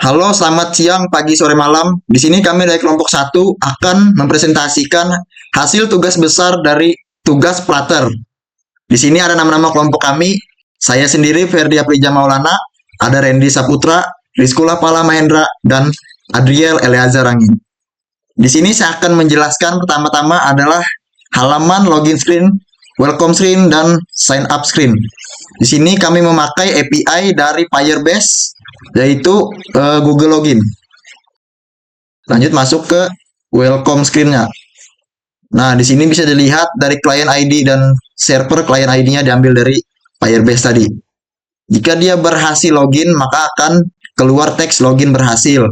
Halo, selamat siang, pagi, sore, malam. Di sini kami dari kelompok satu akan mempresentasikan hasil tugas besar dari tugas Plater. Di sini ada nama-nama kelompok kami. Saya sendiri Ferdi Aprija Maulana, ada Randy Saputra, Rizkula Pala Mahendra, dan Adriel Eleazar Angin. Di sini saya akan menjelaskan pertama-tama adalah halaman login screen, welcome screen, dan sign up screen. Di sini kami memakai API dari Firebase, yaitu Google Login. Lanjut masuk ke welcome screen-nya. Nah, di sini bisa dilihat dari client ID dan server client ID-nya diambil dari Firebase tadi. Jika dia berhasil login, maka akan keluar teks login berhasil.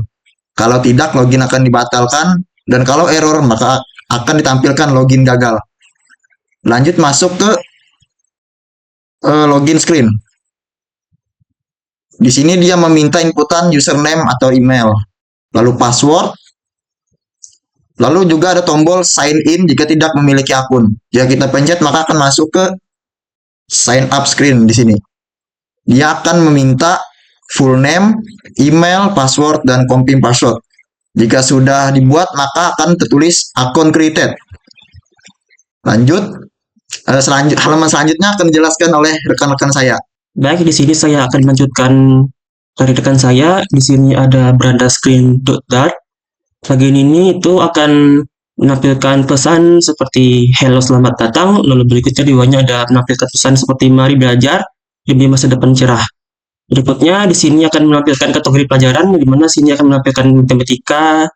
Kalau tidak, login akan dibatalkan. Dan kalau error, maka akan ditampilkan login gagal. Lanjut masuk ke login screen. Di sini dia meminta inputan username atau email, lalu password, lalu juga ada tombol sign in jika tidak memiliki akun. Jika kita pencet maka akan masuk ke sign up screen di sini. Dia akan meminta full name, email, password, dan confirm password. Jika sudah dibuat maka akan tertulis akun created. Lanjut, halaman selanjutnya akan dijelaskan oleh rekan-rekan saya. Baik, di sini saya akan melanjutkan dari rekan saya. Di sini ada beranda screen.dart. Plugin ini itu akan menampilkan pesan seperti hello selamat datang, lalu berikutnya di bawahnya ada menampilkan pesan seperti mari belajar demi masa depan cerah. Berikutnya di sini akan menampilkan kategori pelajaran, di mana sini akan menampilkan matematika,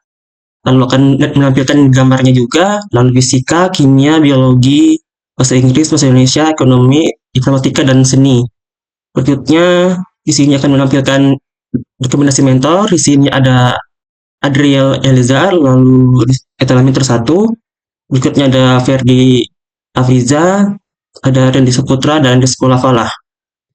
lalu akan menampilkan gambarnya juga, lalu fisika, kimia, biologi, bahasa Inggris, bahasa Indonesia, ekonomi, informatika, dan seni. Berikutnya di sini akan menampilkan rekomendasi mentor. Di sini ada Adriel Elizar, lalu Etalamin tersatu. Berikutnya ada Ferdi Afriza, ada Randy Saputra, dan Rizkula Falah.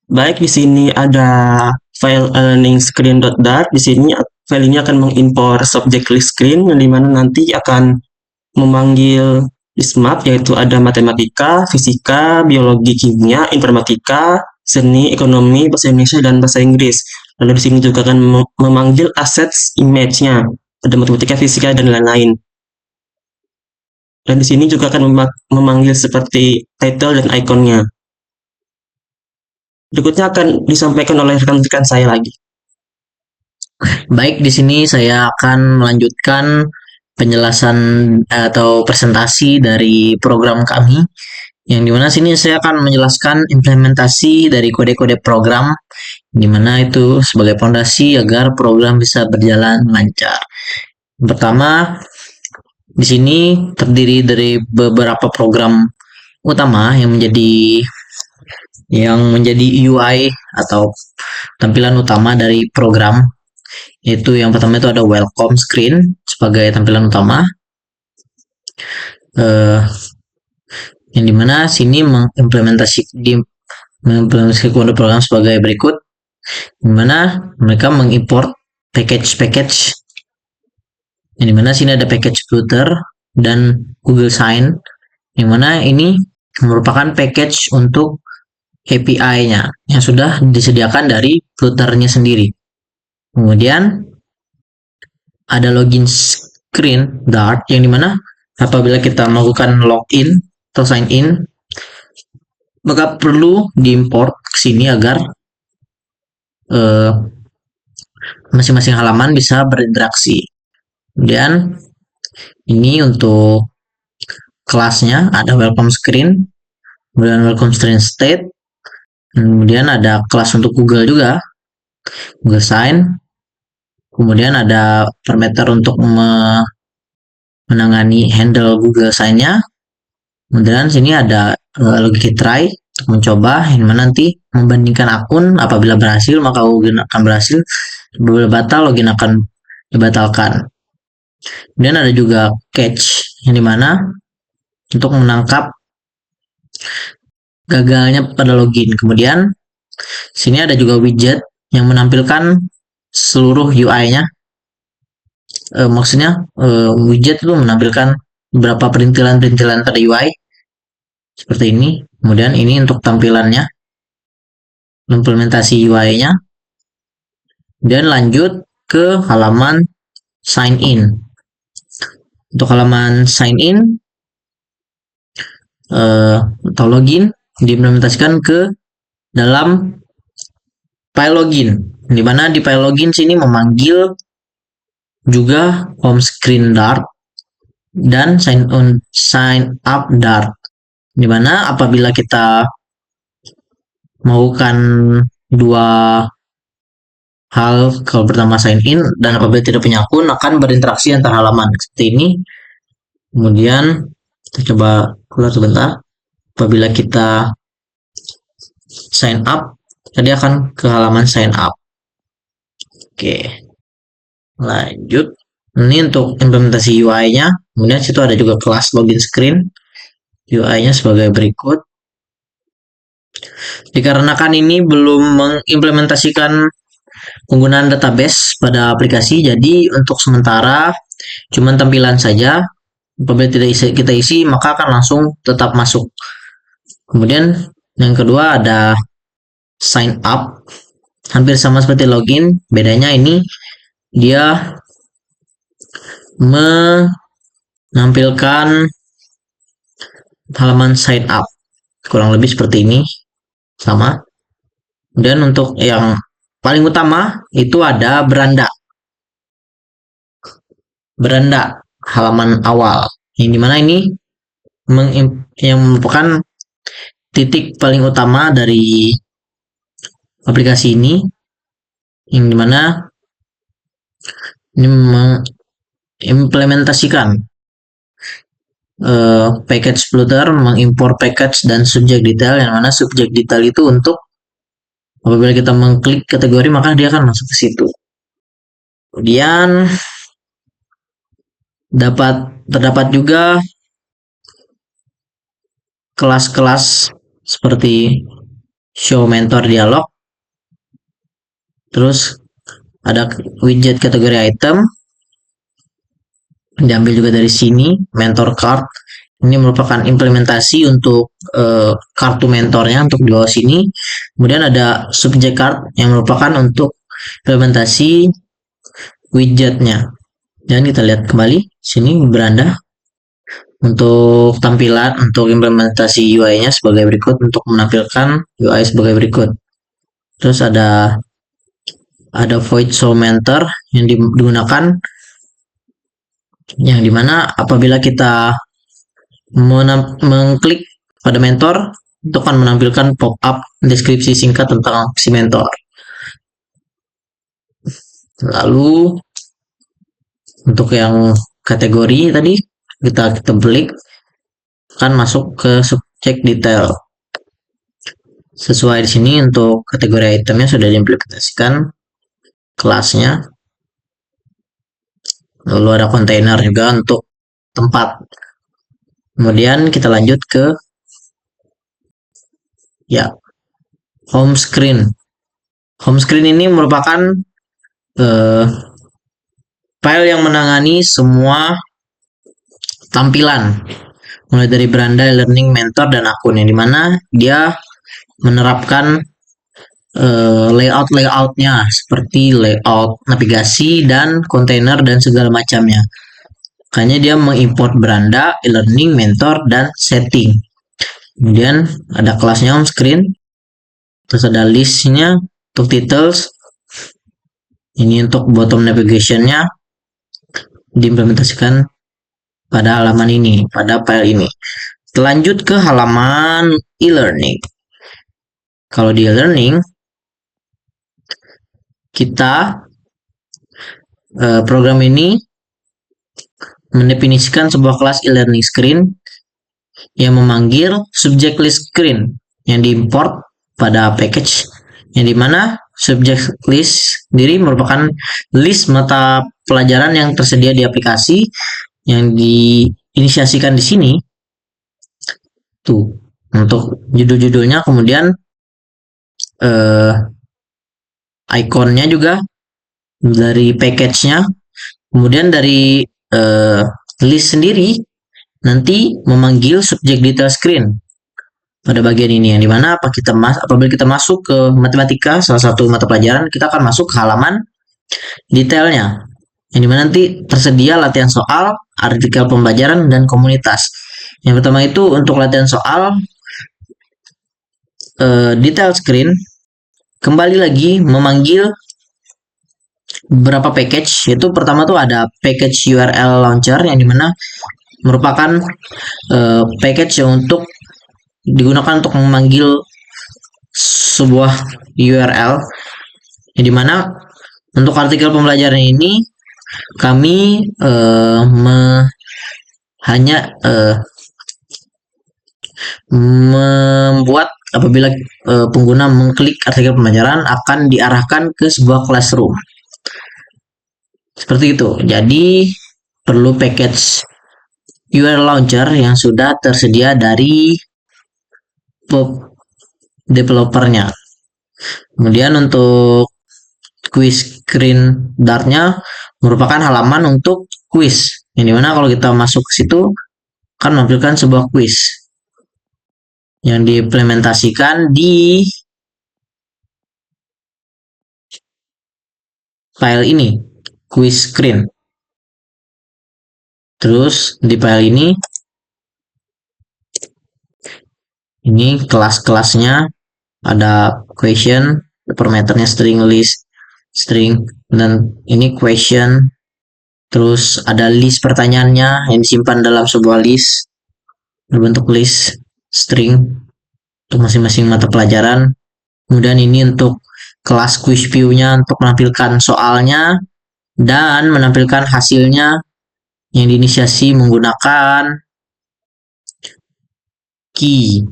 Baik, di sini ada file learning screen.dart. Di sini file ini akan mengimpor subject list screen, yang dimana nanti akan memanggil list map, yaitu ada matematika, fisika, biologi, kimia, informatika, seni, ekonomi, bahasa Indonesia, dan bahasa Inggris. Lalu di sini juga akan memanggil assets image-nya, ada matematika, fisika, dan lain-lain. Dan di sini juga akan memanggil seperti title dan ikonnya. Berikutnya akan disampaikan oleh rekan-rekan saya lagi. Baik, di sini saya akan melanjutkan penjelasan atau presentasi dari program kami, yang dimana sini saya akan menjelaskan implementasi dari kode-kode program, dimana itu sebagai fondasi agar program bisa berjalan lancar. Pertama, di sini terdiri dari beberapa program utama yang menjadi UI atau tampilan utama dari program, yaitu yang pertama itu ada welcome screen sebagai tampilan utama, yang dimana sini mengimplementasikan kode program sebagai berikut, dimana mereka mengimport package, yang dimana sini ada package Flutter dan Google Sign, yang mana ini merupakan package untuk API-nya yang sudah disediakan dari Flutter-nya sendiri. Kemudian ada login screen Dart, yang dimana apabila kita melakukan login atau sign in, maka perlu diimport ke sini agar masing-masing halaman bisa berinteraksi. Kemudian ini untuk kelasnya ada welcome screen, kemudian welcome screen state, kemudian ada kelas untuk Google juga, Google Sign, kemudian ada parameter untuk menangani handle Google Sign-nya. Kemudian sini ada login try untuk mencoba, yang mana nanti membandingkan akun, apabila berhasil maka login akan berhasil, apabila batal login akan dibatalkan. Kemudian ada juga catch, yang dimana untuk menangkap gagalnya pada login. Kemudian sini ada juga widget yang menampilkan seluruh UI-nya. Maksudnya widget itu menampilkan beberapa perintilan-perintilan pada UI seperti ini. Kemudian ini untuk tampilannya, implementasi UI-nya. Dan lanjut ke halaman sign in. Untuk halaman sign in atau login diimplementasikan ke dalam file login, di mana di file login sini memanggil juga home screen Dart dan sign up Dart, di mana apabila kita melakukan dua hal, kalau pertama sign in dan apabila tidak punya akun akan berinteraksi antar halaman seperti ini. Kemudian kita coba keluar sebentar. Apabila kita sign up, tadi akan ke halaman sign up. Oke, lanjut. Ini untuk implementasi UI-nya. Kemudian situ ada juga kelas login screen. UI-nya sebagai berikut. Dikarenakan ini belum mengimplementasikan penggunaan database pada aplikasi, jadi untuk sementara cuma tampilan saja. Apabila tidak kita isi, maka akan langsung tetap masuk. Kemudian yang kedua ada sign up, hampir sama seperti login, bedanya ini dia menampilkan halaman sign up kurang lebih seperti ini, sama. Dan untuk yang paling utama itu ada beranda halaman awal, yang dimana ini yang merupakan titik paling utama dari aplikasi ini, yang dimana ini mengimplementasikan package footer, mengimport package dan subject detail, yang mana subject detail itu untuk apabila kita mengklik kategori maka dia akan masuk ke situ. Kemudian terdapat juga kelas-kelas seperti show mentor dialog, terus ada widget kategori item, diambil juga dari sini. Mentor card ini merupakan implementasi untuk kartu mentornya untuk di bawah sini. Kemudian ada subject card yang merupakan untuk implementasi widgetnya. Dan kita lihat kembali sini beranda untuk tampilan, untuk implementasi UI-nya sebagai berikut, untuk menampilkan UI sebagai berikut. Terus ada void show mentor yang digunakan, yang dimana apabila kita mengklik pada mentor, itu akan menampilkan pop-up deskripsi singkat tentang si mentor. Lalu untuk yang kategori tadi kita klik, akan masuk ke subject detail. Sesuai di sini untuk kategori itemnya sudah diimplementasikan kelasnya. Lalu ada kontainer juga untuk tempat. Kemudian kita lanjut ke home screen. Home screen ini merupakan file yang menangani semua tampilan, mulai dari beranda, learning, mentor, dan akun, yang dimana dia menerapkan layout-layoutnya seperti layout navigasi dan kontainer dan segala macamnya. Makanya dia mengimport beranda, e-learning, mentor, dan setting. Kemudian ada kelasnya home screen, terus ada listnya untuk titles, ini untuk bottom navigationnya diimplementasikan pada halaman ini, pada file ini. Lanjut ke halaman e-learning. Kalau di e-learning, kita program ini mendefinisikan sebuah kelas e-learning screen yang memanggil subject list screen yang diimport pada package, yang dimana subject list sendiri merupakan list mata pelajaran yang tersedia di aplikasi yang diinisiasikan di sini. Tuh, untuk judul-judulnya, kemudian ikonnya juga dari package-nya, kemudian dari list sendiri nanti memanggil subject detail screen pada bagian ini, yang dimana apabila kita masuk ke matematika, salah satu mata pelajaran, kita akan masuk ke halaman detailnya, yang dimana nanti tersedia latihan soal, artikel pembelajaran, dan komunitas. Yang pertama itu untuk latihan soal, detail screen kembali lagi memanggil beberapa package. Yaitu pertama tuh ada package URL launcher, yang dimana merupakan package yang untuk digunakan untuk memanggil sebuah URL, yang dimana untuk artikel pembelajaran ini kami hanya membuat apabila pengguna mengklik artikel pembelajaran akan diarahkan ke sebuah classroom. Seperti itu. Jadi perlu package URL launcher yang sudah tersedia dari developernya. Kemudian untuk quiz screen dartnya merupakan halaman untuk quiz, yang dimana kalau kita masuk ke situ akan menampilkan sebuah quiz yang diimplementasikan di file ini, quiz screen. Terus di file ini kelas-kelasnya, ada question, parameternya string, list, string, dan ini question. Terus ada list pertanyaannya yang disimpan dalam sebuah list berbentuk list string untuk masing-masing mata pelajaran. Kemudian ini untuk kelas quiz view-nya untuk menampilkan soalnya dan menampilkan hasilnya yang diinisiasi menggunakan key.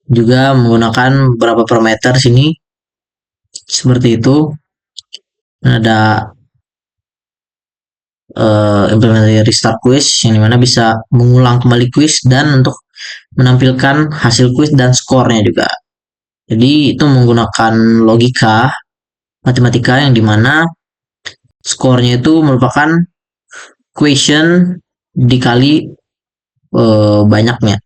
Juga menggunakan beberapa parameter sini seperti itu. Ada implementasi restart quiz, yang dimana bisa mengulang kembali quiz dan untuk menampilkan hasil quiz dan skornya juga. Jadi itu menggunakan logika matematika, yang dimana skornya itu merupakan question dikali banyaknya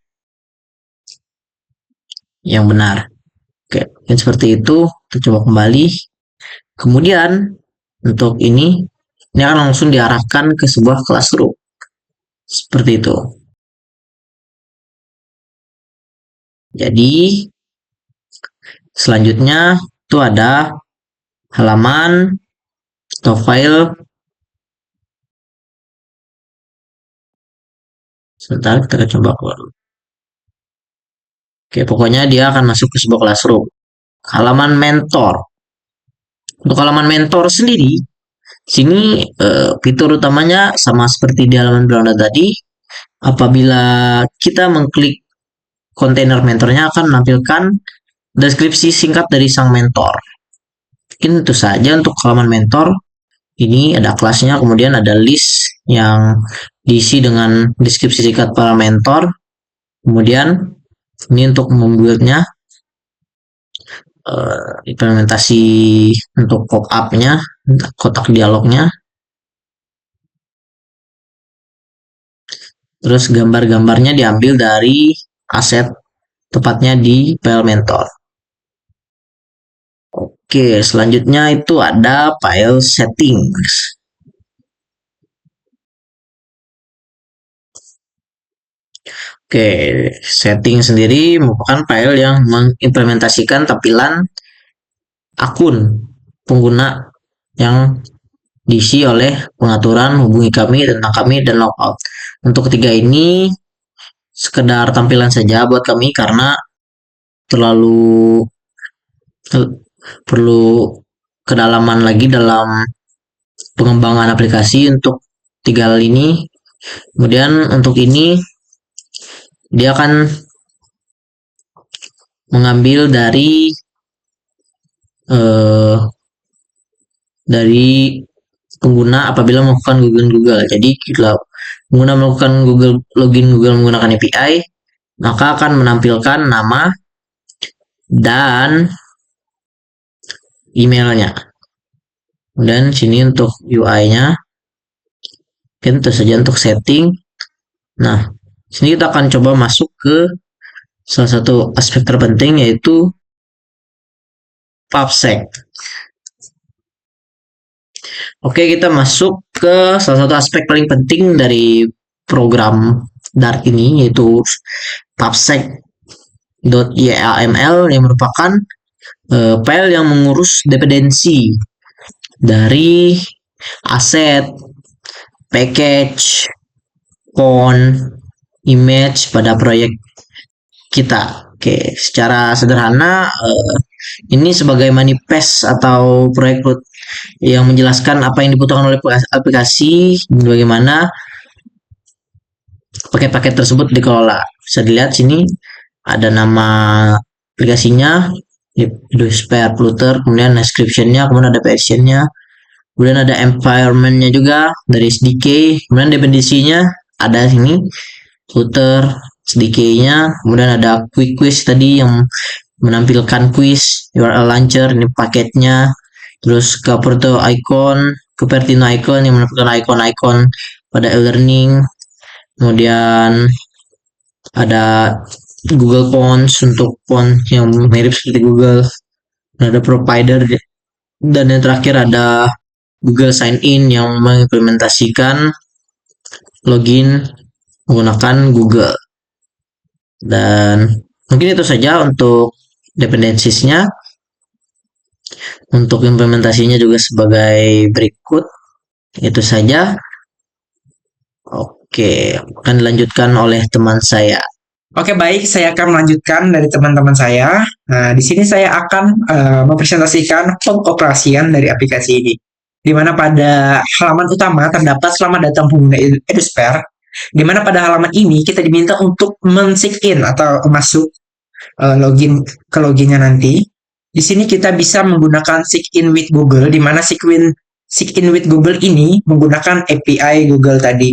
yang benar. Oke, yang seperti itu. Kita coba kembali. Kemudian untuk ini akan langsung diarahkan ke sebuah classroom seperti itu. Jadi selanjutnya itu ada halaman atau file. Sebentar, kita coba keluar. Oke, pokoknya dia akan masuk ke sebuah classroom. Halaman mentor. Untuk halaman mentor sendiri, sini fitur utamanya sama seperti di halaman beranda tadi. Apabila kita mengklik kontainer mentornya akan menampilkan deskripsi singkat dari sang mentor. Mungkin itu saja untuk halaman mentor. Ini ada kelasnya, kemudian ada list yang diisi dengan deskripsi singkat para mentor. Kemudian ini untuk membuatnya implementasi untuk pop-up-nya, kotak dialognya. Terus gambar-gambarnya diambil dari aset, tepatnya di file mentor. Oke, selanjutnya itu ada file settings. Oke, setting sendiri merupakan file yang mengimplementasikan tampilan akun pengguna yang diisi oleh pengaturan hubungi kami, tentang kami, dan logout. Untuk ketiga ini sekedar tampilan saja buat kami karena terlalu perlu kedalaman lagi dalam pengembangan aplikasi untuk tiga hal ini. Kemudian untuk ini dia akan mengambil dari pengguna apabila melakukan Google. Jadi kalau pengguna melakukan login Google menggunakan API, maka akan menampilkan nama dan emailnya. Dan sini untuk UI-nya, tentu saja untuk setting. Nah, sini kita akan coba masuk ke salah satu aspek terpenting, yaitu PubSec. Oke, kita masuk ke salah satu aspek paling penting dari program Dart ini, yaitu pubsec.yaml yang merupakan file yang mengurus dependensi dari aset, package, font, image pada proyek kita. Oke, secara sederhana ini sebagai manifest atau proyek yang menjelaskan apa yang dibutuhkan oleh aplikasi dan bagaimana paket-paket tersebut dikelola. Bisa dilihat sini ada nama aplikasinya, spare flutter, kemudian description-nya, kemudian ada version-nya, kemudian ada environment-nya juga dari SDK, kemudian dependensinya ada sini, flutter, SDK-nya, kemudian ada quick quiz tadi yang menampilkan quiz, URL launcher, ini paketnya, terus Cupertino icon yang menampilkan icon-icon pada e-learning, kemudian ada Google Fonts untuk font yang mirip seperti Google, dan ada provider, dan yang terakhir ada Google Sign In yang mengimplementasikan login menggunakan Google. Dan mungkin itu saja untuk dependensiesnya. Untuk implementasinya juga sebagai berikut. Itu saja. Oke, akan dilanjutkan oleh teman saya. Oke, baik, saya akan melanjutkan dari teman-teman saya. Nah, di sini saya akan mempresentasikan pengoperasian dari aplikasi ini. Di mana pada halaman utama terdapat selamat datang pengguna Edusphere, di mana pada halaman ini kita diminta untuk men-sign-in atau masuk login ke loginnya nanti. Di sini kita bisa menggunakan sign-in with Google, di mana sign-in with Google ini menggunakan API Google tadi.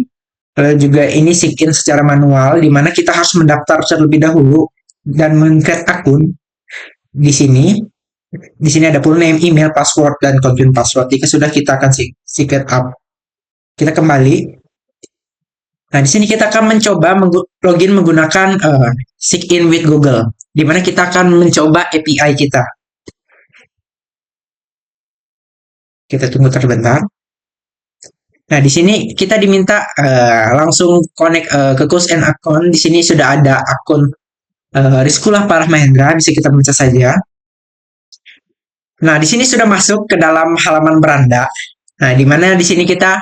Lalu juga ini sign-in secara manual, di mana kita harus mendaftar terlebih dahulu dan men-create akun. Di sini ada full name, email, password, dan confirm password. Jika sudah, kita akan secret up. Kita kembali. Nah, di sini kita akan mencoba login menggunakan sign-in with Google, di mana kita akan mencoba API kita. Kita tunggu terbentar. Nah, di sini kita diminta langsung connect ke Course and Account. Di sini sudah ada akun Rizkulah Parah Mahendra, bisa kita baca saja. Nah, di sini sudah masuk ke dalam halaman beranda. Nah, di mana di sini kita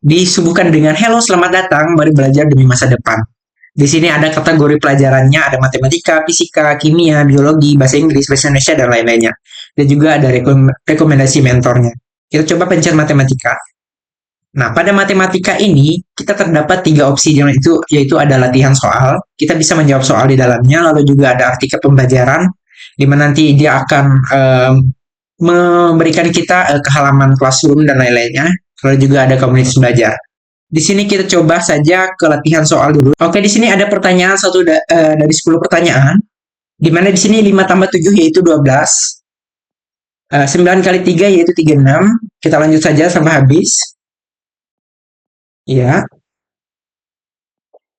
disuguhkan dengan hello, selamat datang, mari belajar demi masa depan. Di sini ada kategori pelajarannya, ada matematika, fisika, kimia, biologi, bahasa Inggris, bahasa Indonesia, dan lain-lainnya. Dan juga ada rekomendasi mentornya. Kita coba pencet matematika. Nah, pada matematika ini kita terdapat 3 opsi, yaitu ada latihan soal. Kita bisa menjawab soal di dalamnya, lalu juga ada artikel pembelajaran, di mana nanti dia akan memberikan kita ke halaman classroom dan lain-lainnya. Lalu juga ada komunitas belajar. Di sini kita coba saja ke latihan soal dulu. Oke, di sini ada pertanyaan dari 10 pertanyaan. Di mana di sini 5 tambah 7 yaitu 12. 9 kali 3 yaitu 36. Kita lanjut saja sampai habis. Ya.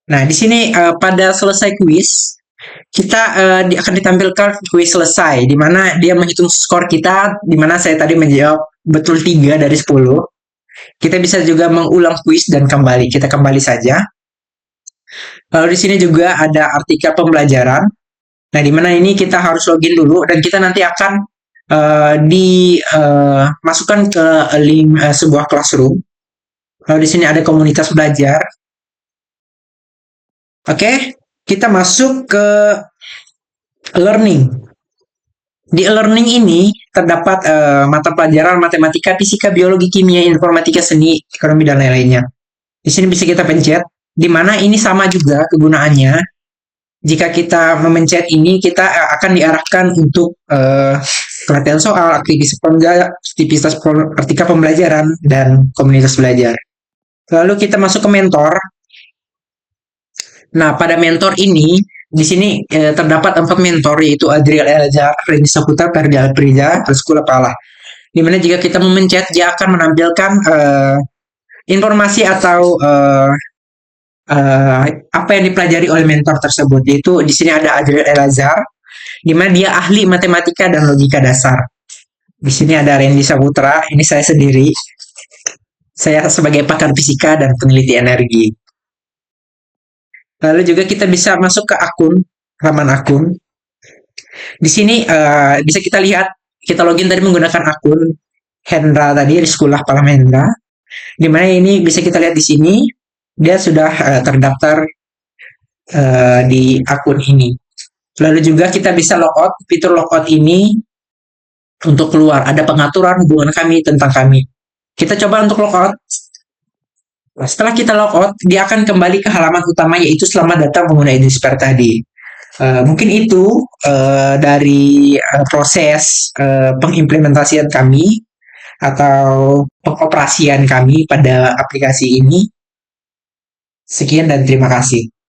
Nah, di sini pada selesai kuis, kita akan ditampilkan kuis selesai, di mana dia menghitung skor kita, di mana saya tadi menjawab betul 3 dari 10. Kita bisa juga mengulang kuis dan kembali. Kita kembali saja. Lalu di sini juga ada artikel pembelajaran. Nah, di mana ini kita harus login dulu dan kita nanti akan dimasukkan ke link sebuah classroom. Lalu di sini ada komunitas belajar. Oke, kita masuk ke learning. Di e-learning ini terdapat mata pelajaran matematika, fisika, biologi, kimia, informatika, seni, ekonomi, dan lain-lainnya. Di sini bisa kita pencet, di mana ini sama juga kegunaannya. Jika kita memencet ini, kita akan diarahkan untuk pelatihan soal, aktivitas artikel pembelajaran, dan komunitas belajar. Lalu kita masuk ke mentor. Nah, pada mentor ini, di sini terdapat 4 mentor, yaitu Adriel Elazar, Reni Saputra, Ferdi Alpriza, Rizkulah Parah. Dimana jika kita memencet, dia akan menampilkan informasi atau apa yang dipelajari oleh mentor tersebut. Yaitu di sini ada Adriel Elazar, dimana dia ahli matematika dan logika dasar. Di sini ada Randy Saputra, ini saya sendiri. Saya sebagai pakar fisika dan peneliti energi. Lalu juga kita bisa masuk ke halaman akun. Di sini bisa kita lihat, kita login tadi menggunakan akun Hendra tadi, Rizkullah Palam Hendra. Di mana ini bisa kita lihat di sini, dia sudah terdaftar di akun ini. Lalu juga kita bisa logout, fitur logout ini untuk keluar. Ada pengaturan hubungan kami tentang kami. Kita coba untuk logout. Nah, setelah kita logout, dia akan kembali ke halaman utama yaitu selamat datang pengguna Edisper tadi. Mungkin itu dari proses pengimplementasian kami atau pengoperasian kami pada aplikasi ini. Sekian dan terima kasih.